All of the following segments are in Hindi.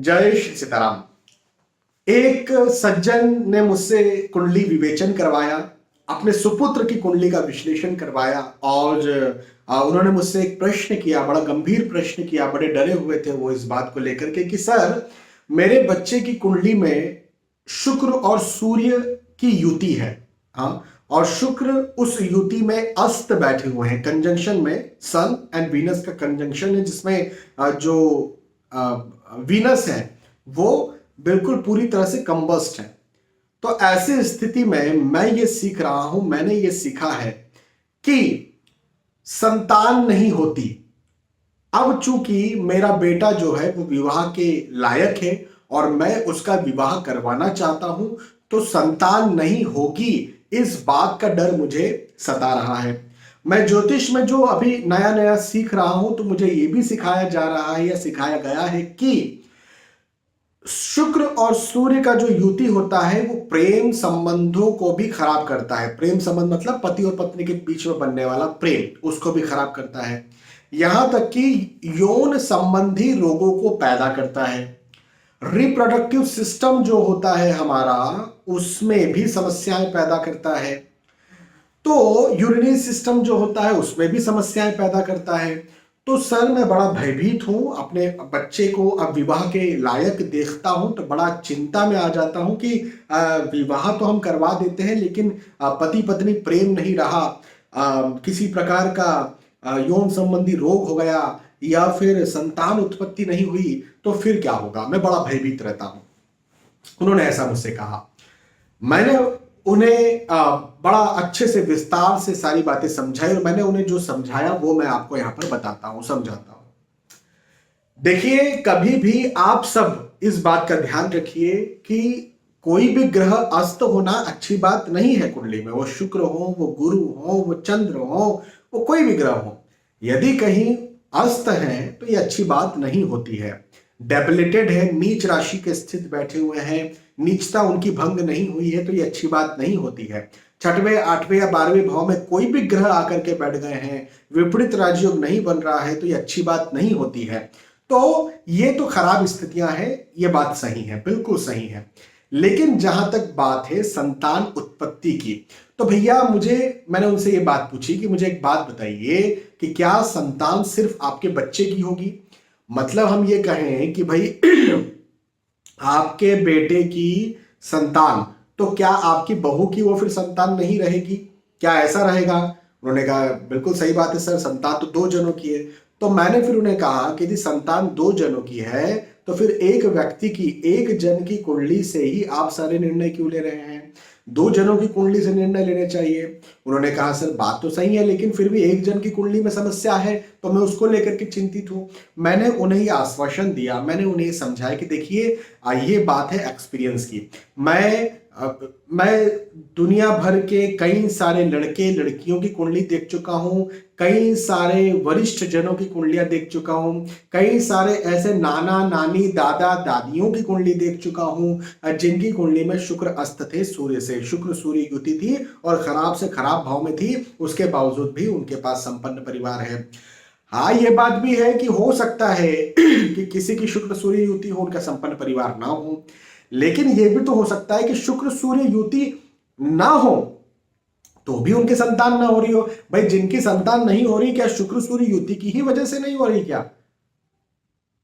जय श्री सीताराम। एक सज्जन ने मुझसे कुंडली विवेचन करवाया, अपने सुपुत्र की कुंडली का विश्लेषण करवाया और उन्होंने मुझसे एक प्रश्न किया, बड़ा गंभीर प्रश्न किया। बड़े डरे हुए थे वो इस बात को लेकर के कि सर, मेरे बच्चे की कुंडली में शुक्र और सूर्य की युति है। हाँ, और शुक्र उस युति में अस्त बैठे हुए हैं, कंजंक्शन में सन एंड वीनस का कंजंक्शन है, जिसमें जो वीनस है वो बिल्कुल पूरी तरह से कंबस्ट है। तो ऐसी स्थिति में मैं ये सीख रहा हूं, मैंने ये सीखा है कि संतान नहीं होती। अब चूंकि मेरा बेटा जो है वो विवाह के लायक है और मैं उसका विवाह करवाना चाहता हूं, तो संतान नहीं होगी, इस बात का डर मुझे सता रहा है। मैं ज्योतिष में जो अभी नया नया सीख रहा हूं, तो मुझे ये भी सिखाया जा रहा है या सिखाया गया है कि शुक्र और सूर्य का जो युति होता है वो प्रेम संबंधों को भी खराब करता है। प्रेम संबंध मतलब पति और पत्नी के बीच में बनने वाला प्रेम, उसको भी खराब करता है। यहां तक कि यौन संबंधी रोगों को पैदा करता है। रिप्रोडक्टिव सिस्टम जो होता है हमारा, उसमें भी समस्याएं पैदा करता है। तो यूरिनरी सिस्टम जो होता है उसमें भी समस्याएं पैदा करता है। तो सर, मैं बड़ा भयभीत हूं, अपने बच्चे को अब विवाह के लायक देखता हूं तो बड़ा चिंता में आ जाता हूं कि विवाह तो हम करवा देते हैं, लेकिन पति पत्नी प्रेम नहीं रहा, किसी प्रकार का यौन संबंधी रोग हो गया या फिर संतान उत्पत्ति नहीं हुई, तो फिर क्या होगा। मैं बड़ा भयभीत रहता हूं। उन्होंने ऐसा मुझसे कहा। मैंने उन्हें बड़ा अच्छे से विस्तार से सारी बातें समझाई और मैंने उन्हें जो समझाया वो मैं आपको यहां पर बताता हूं, समझाता हूं। देखिए, कभी भी आप सब इस बात का ध्यान रखिए कि कोई भी ग्रह अस्त होना अच्छी बात नहीं है कुंडली में। वो शुक्र हो, वो गुरु हो, वो चंद्र हो, वो कोई भी ग्रह हो, यदि कहीं अस्त है तो ये अच्छी बात नहीं होती है। डेबिलिटेड है, नीच राशि के स्थित बैठे हुए हैं, नीचता उनकी भंग नहीं हुई है, तो ये अच्छी बात नहीं होती है। छठवें, आठवें या 12वें भाव में कोई भी ग्रह आकर के बैठ गए हैं, विपरीत राजयोग नहीं बन रहा है, तो ये अच्छी बात नहीं होती है। तो ये तो खराब स्थितियां हैं, ये बात सही है, बिल्कुल सही है। लेकिन जहां तक बात है संतान उत्पत्ति की, तो भैया मैंने उनसे ये बात पूछी कि मुझे एक बात बताइए कि क्या संतान सिर्फ आपके बच्चे की होगी? मतलब हम ये कहें कि भाई आपके बेटे की संतान, तो क्या आपकी बहू की वो फिर संतान नहीं रहेगी? क्या ऐसा रहेगा? उन्होंने कहा बिल्कुल सही बात है सर, संतान तो 2 जनों की है। तो मैंने फिर उन्हें कहा कि यदि संतान 2 जनों की है तो फिर एक व्यक्ति की, एक जन की कुंडली से ही आप सारे निर्णय क्यों ले रहे हैं? 2 जनों की कुंडली से निर्णय लेने चाहिए। उन्होंने कहा सर बात तो सही है, लेकिन फिर भी एक जन की कुंडली में समस्या है तो मैं उसको लेकर के चिंतित हूं। मैंने उन्हें ये आश्वासन दिया, मैंने उन्हें समझाया कि देखिए, ये बात है एक्सपीरियंस की। मैं दुनिया भर के कई सारे लड़के लड़कियों की कुंडली देख चुका हूं, कई सारे वरिष्ठ जनों की कुंडलियां देख चुका हूं, कई सारे ऐसे नाना नानी दादा दादियों की कुंडली देख चुका हूं जिनकी कुंडली में शुक्र अस्त थे सूर्य से, शुक्र सूर्य युति थी और खराब से खराब भाव में थी, उसके बावजूद भी उनके पास संपन्न परिवार है। हाँ, ये बात भी है कि हो सकता है कि किसी की शुक्र सूर्य युति हो, उनका संपन्न परिवार ना हो, लेकिन यह भी तो हो सकता है कि शुक्र सूर्य युति ना हो तो भी उनकी संतान ना हो रही हो। भाई, जिनकी संतान नहीं हो रही, क्या शुक्र सूर्य युति की ही वजह से नहीं हो रही क्या?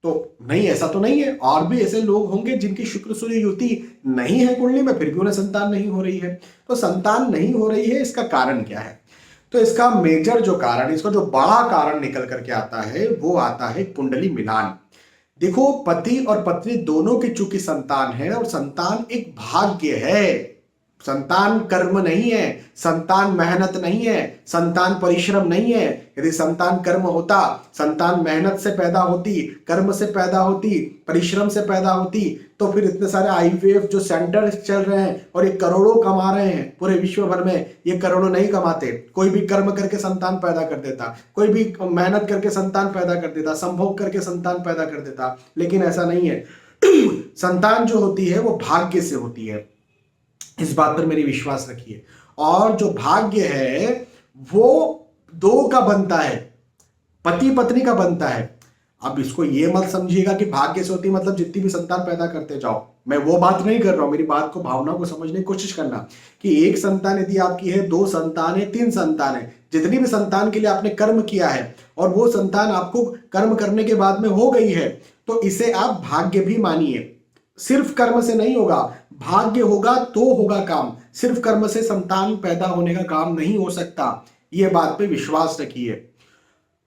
तो नहीं, ऐसा तो नहीं है। और भी ऐसे लोग होंगे जिनकी शुक्र सूर्य युति नहीं है कुंडली में, फिर भी उन्हें संतान नहीं हो रही है। तो संतान नहीं हो रही है, इसका कारण क्या है? तो इसका मेजर जो कारण, इसका जो बड़ा कारण निकल करके आता है, वो आता है कुंडली मिलान। देखो, पति और पत्नी दोनों की चूंकि संतान है और संतान एक भाग्य है, संतान कर्म नहीं है, संतान मेहनत नहीं है, संतान परिश्रम नहीं है। यदि संतान कर्म होता, संतान मेहनत से पैदा होती, कर्म से पैदा होती, परिश्रम से पैदा होती, तो फिर इतने सारे आईवीएफ जो सेंटर चल रहे हैं और ये करोड़ों कमा रहे हैं पूरे विश्व भर में, ये करोड़ों नहीं कमाते। कोई भी कर्म करके संतान पैदा कर देता, कोई भी मेहनत करके संतान पैदा कर देता, संभोग करके संतान पैदा कर देता, लेकिन ऐसा नहीं है। संतान जो होती है वो भाग्य से होती है, इस बात पर मेरी विश्वास रखिए। और जो भाग्य है वो 2 का बनता है, पति पत्नी का बनता है। अब इसको ये मत समझिएगा कि भाग्य से होती मतलब जितनी भी संतान पैदा करते जाओ, मैं वो बात नहीं कर रहा हूं। मेरी बात को, भावना को समझने की कोशिश करना कि एक संतान यदि आपकी है, 2 संतान है, 3 संतान है, जितनी भी संतान के लिए आपने कर्म किया है और वो संतान आपको कर्म करने के बाद में हो गई है, तो इसे आप भाग्य भी मानिए। सिर्फ कर्म से नहीं होगा, भाग्य होगा तो होगा काम, सिर्फ कर्म से संतान पैदा होने का काम नहीं हो सकता, ये बात पे विश्वास रखिए।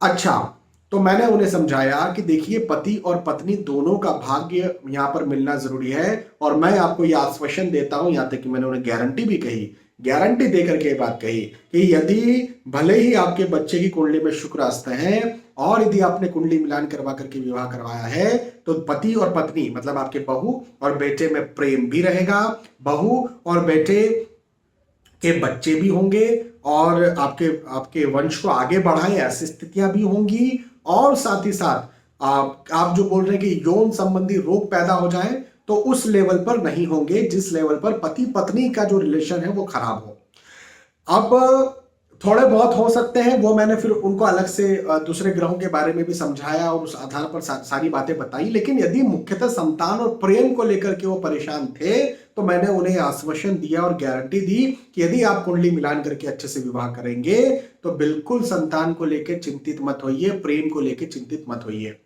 अच्छा, तो मैंने उन्हें समझाया कि देखिए पति और पत्नी दोनों का भाग्य यहां पर मिलना जरूरी है, और मैं आपको यह आश्वासन देता हूं, यहां तक कि मैंने उन्हें गारंटी भी कही, गारंटी देकर के बात कही कि यदि भले ही आपके बच्चे की कुंडली में शुक्र अस्त है और यदि आपने कुंडली मिलान करवा करके विवाह करवाया है, तो पति और पत्नी मतलब आपके बहू और बेटे में प्रेम भी रहेगा, बहू और बेटे के बच्चे भी होंगे और आपके वंश को आगे बढ़ाए ऐसी स्थितियां भी होंगी, और साथ ही साथ आप जो बोल रहे हैं कि यौन संबंधी रोग पैदा हो जाए तो उस लेवल पर नहीं होंगे जिस लेवल पर पति पत्नी का जो रिलेशन है वो खराब हो। अब थोड़े बहुत हो सकते हैं, वो मैंने फिर उनको अलग से दूसरे ग्रहों के बारे में भी समझाया और उस आधार पर सारी बातें बताई। लेकिन यदि मुख्यतः संतान और प्रेम को लेकर के वो परेशान थे, तो मैंने उन्हें आश्वासन दिया और गारंटी दी कि यदि आप कुंडली मिलान करके अच्छे से विवाह करेंगे तो बिल्कुल संतान को लेकर चिंतित मत होइए, प्रेम को लेकर चिंतित मत होइए।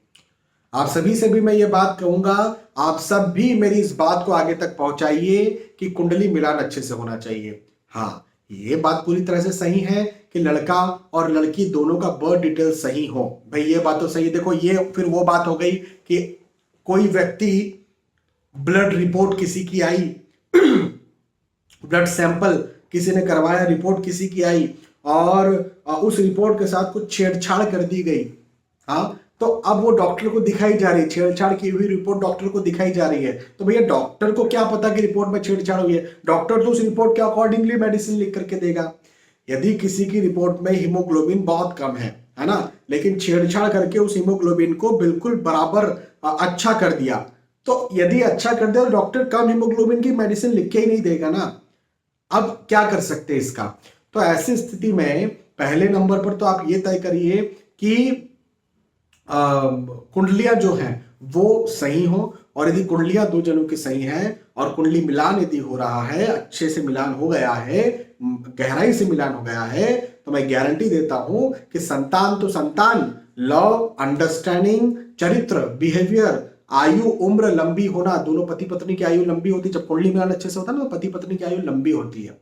आप सभी से भी मैं ये बात कहूंगा, आप सब भी मेरी इस बात को आगे तक पहुंचाइए कि कुंडली मिलान अच्छे से होना चाहिए। हाँ, ये बात पूरी तरह से सही है कि लड़का और लड़की दोनों का बर्थ डिटेल सही हो। भाई ये बात तो सही है। देखो ये फिर वो बात हो गई कि कोई व्यक्ति ब्लड रिपोर्ट किसी की आई ब्लड सैंपल किसी ने करवाया, रिपोर्ट किसी की आई और उस रिपोर्ट के साथ कुछ छेड़छाड़ कर दी गई। हाँ, तो अब वो डॉक्टर को दिखाई जा रही है, छेड़छाड़ की हुई रिपोर्ट डॉक्टर को दिखाई जा रही है। तो भैया डॉक्टर को क्या पता कि रिपोर्ट में छेड़छाड़ हुई है? डॉक्टर तो उस रिपोर्ट के अकॉर्डिंगली मेडिसिन लिख करके देगा। यदि किसी की रिपोर्ट में हीमोग्लोबिन बहुत कम है ना, लेकिन छेड़छाड़ करके उस हीमोग्लोबिन को बिल्कुल बराबर अच्छा कर दिया, तो यदि अच्छा कर दिया तो डॉक्टर कम हीमोग्लोबिन की मेडिसिन लिख के ही नहीं देगा ना। अब क्या कर सकते हैं इसका? तो ऐसी स्थिति में पहले नंबर पर तो आप ये तय करिए कि कुंडलियां जो हैं वो सही हो, और यदि कुंडलियां 2 जनों की सही हैं और कुंडली मिलान यदि हो रहा है, अच्छे से मिलान हो गया है, गहराई से मिलान हो गया है, तो मैं गारंटी देता हूं कि संतान तो संतान, लव, अंडरस्टैंडिंग, चरित्र, बिहेवियर, आयु, उम्र लंबी होना, दोनों पति पत्नी की आयु लंबी होती है। जब कुंडली मिलान अच्छे से होता है ना, तो पति पत्नी की आयु लंबी होती है।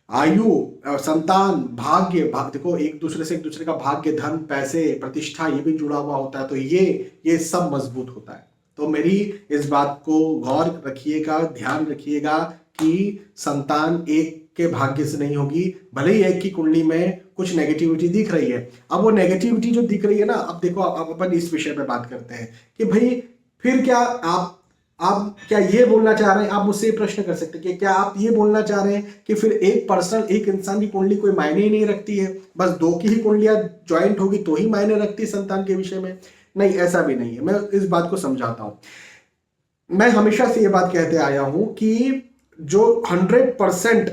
आयु, संतान, भाग्य, देखो एक दूसरे का भाग्य, धन, पैसे, प्रतिष्ठा ये भी जुड़ा हुआ होता है, तो ये सब मजबूत होता है। तो मेरी इस बात को गौर रखिएगा, ध्यान रखिएगा कि संतान एक के भाग्य से नहीं होगी, भले ही एक की कुंडली में कुछ नेगेटिविटी दिख रही है। अब वो नेगेटिविटी जो दिख रही है ना, अब देखो अब अपन इस विषय पे बात करते हैं कि भाई फिर क्या आप क्या ये बोलना चाह रहे हैं? आप मुझसे प्रश्न कर सकते हैं कि क्या आप ये बोलना चाह रहे हैं कि फिर एक इंसान की कुंडली कोई मायने ही नहीं रखती है, बस 2 की ही कुंडलियां ज्वाइंट होगी तो ही मायने रखती है संतान के विषय में? नहीं, ऐसा भी नहीं है। मैं इस बात को समझाता हूं। मैं हमेशा से ये बात कहते आया हूं कि जो 100%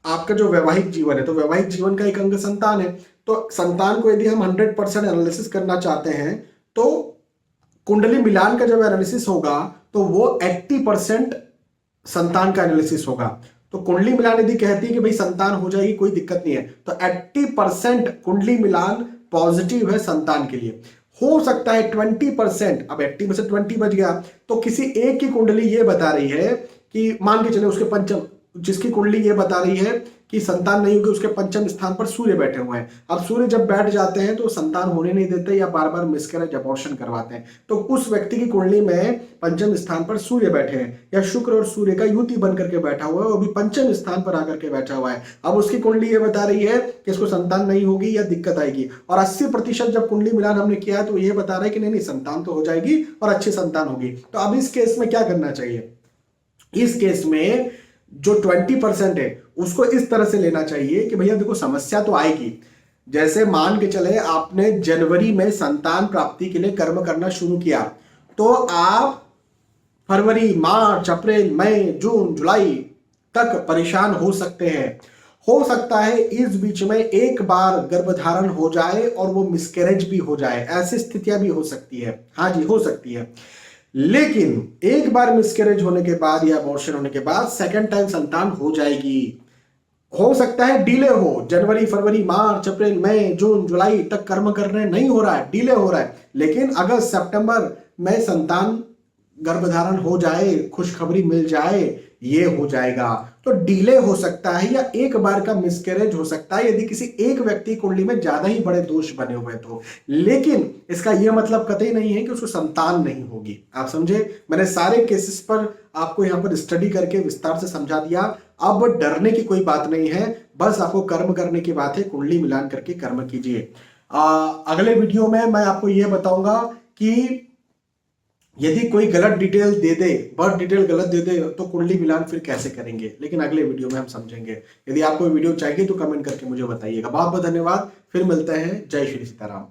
आपका जो वैवाहिक जीवन है, तो वैवाहिक जीवन का एक अंग संतान है। तो संतान को यदि हम 100% एनालिसिस करना चाहते हैं, तो कुंडली मिलान का जब एनालिसिस होगा तो वो 80% संतान का एनालिसिस होगा। तो कुंडली मिलान यदि कहती है कि भाई संतान हो जाएगी, कोई दिक्कत नहीं है, तो 80% कुंडली मिलान पॉजिटिव है संतान के लिए। हो सकता है 20%, अब 80 में से 20 बच गया, तो किसी एक की कुंडली ये बता रही है कि मान के चले उसके पंचम, जिसकी कुंडली ये बता रही है कि संतान नहीं होगी, उसके पंचम स्थान पर सूर्य बैठे हुए हैं। अब सूर्य जब बैठ जाते हैं तो संतान होने नहीं देते या बार बार मिसकैरेज, अबॉर्शन करवाते हैं। तो उस व्यक्ति की कुंडली में पंचम स्थान पर सूर्य बैठे हैं, या शुक्र और सूर्य का युति बन करके बैठा हुआ है, वो भी पंचम स्थान पर आकर के बैठा हुआ है। अब उसकी कुंडली ये बता रही है कि इसको संतान नहीं होगी या दिक्कत आएगी, और 80% जब कुंडली मिलान हमने किया है तो ये बता रहा है कि नहीं संतान तो हो जाएगी और अच्छी संतान होगी। तो अब इस केस में क्या करना चाहिए? इस केस में जो 20% है उसको इस तरह से लेना चाहिए कि भैया देखो समस्या तो आएगी। जैसे मान के चले आपने जनवरी में संतान प्राप्ति के लिए कर्म करना शुरू किया, तो आप फरवरी, मार्च, अप्रैल, मई, जून, जुलाई तक परेशान हो सकते हैं। हो सकता है इस बीच में एक बार गर्भधारण हो जाए और वो मिसकैरेज भी हो जाए, ऐसी स्थितियां भी हो सकती है। हाँ जी, हो सकती है। लेकिन एक बार मिसकैरेज होने के बाद या अबॉर्शन होने के बाद सेकंड टाइम संतान हो जाएगी। हो सकता है डिले हो, जनवरी, फरवरी, मार्च, अप्रैल, मई, जून, जुलाई तक कर्म करने नहीं हो रहा है, डिले हो रहा है, लेकिन अगस्त, सितंबर में संतान गर्भधारण हो जाए, खुशखबरी मिल जाए, ये हो जाएगा। तो डिले हो सकता है या एक बार का मिसकैरेज हो सकता है यदि किसी एक व्यक्ति कुंडली में ज्यादा ही बड़े दोष बने हुए तो। लेकिन इसका यह मतलब कतई नहीं है कि उसको संतान नहीं होगी। आप समझे, मैंने सारे केसेस पर आपको यहां पर स्टडी करके विस्तार से समझा दिया। अब डरने की कोई बात नहीं है, बस आपको कर्म करने की बात है, कुंडली मिलान करके कर्म कीजिए। अगले वीडियो में मैं आपको यह बताऊंगा कि यदि कोई गलत डिटेल दे दे, बर्थ डिटेल गलत दे दे, तो कुंडली मिलान फिर कैसे करेंगे, लेकिन अगले वीडियो में हम समझेंगे। यदि आपको वीडियो चाहिए तो कमेंट करके मुझे बताइएगा। बहुत बहुत धन्यवाद, फिर मिलते हैं। जय श्री सीताराम।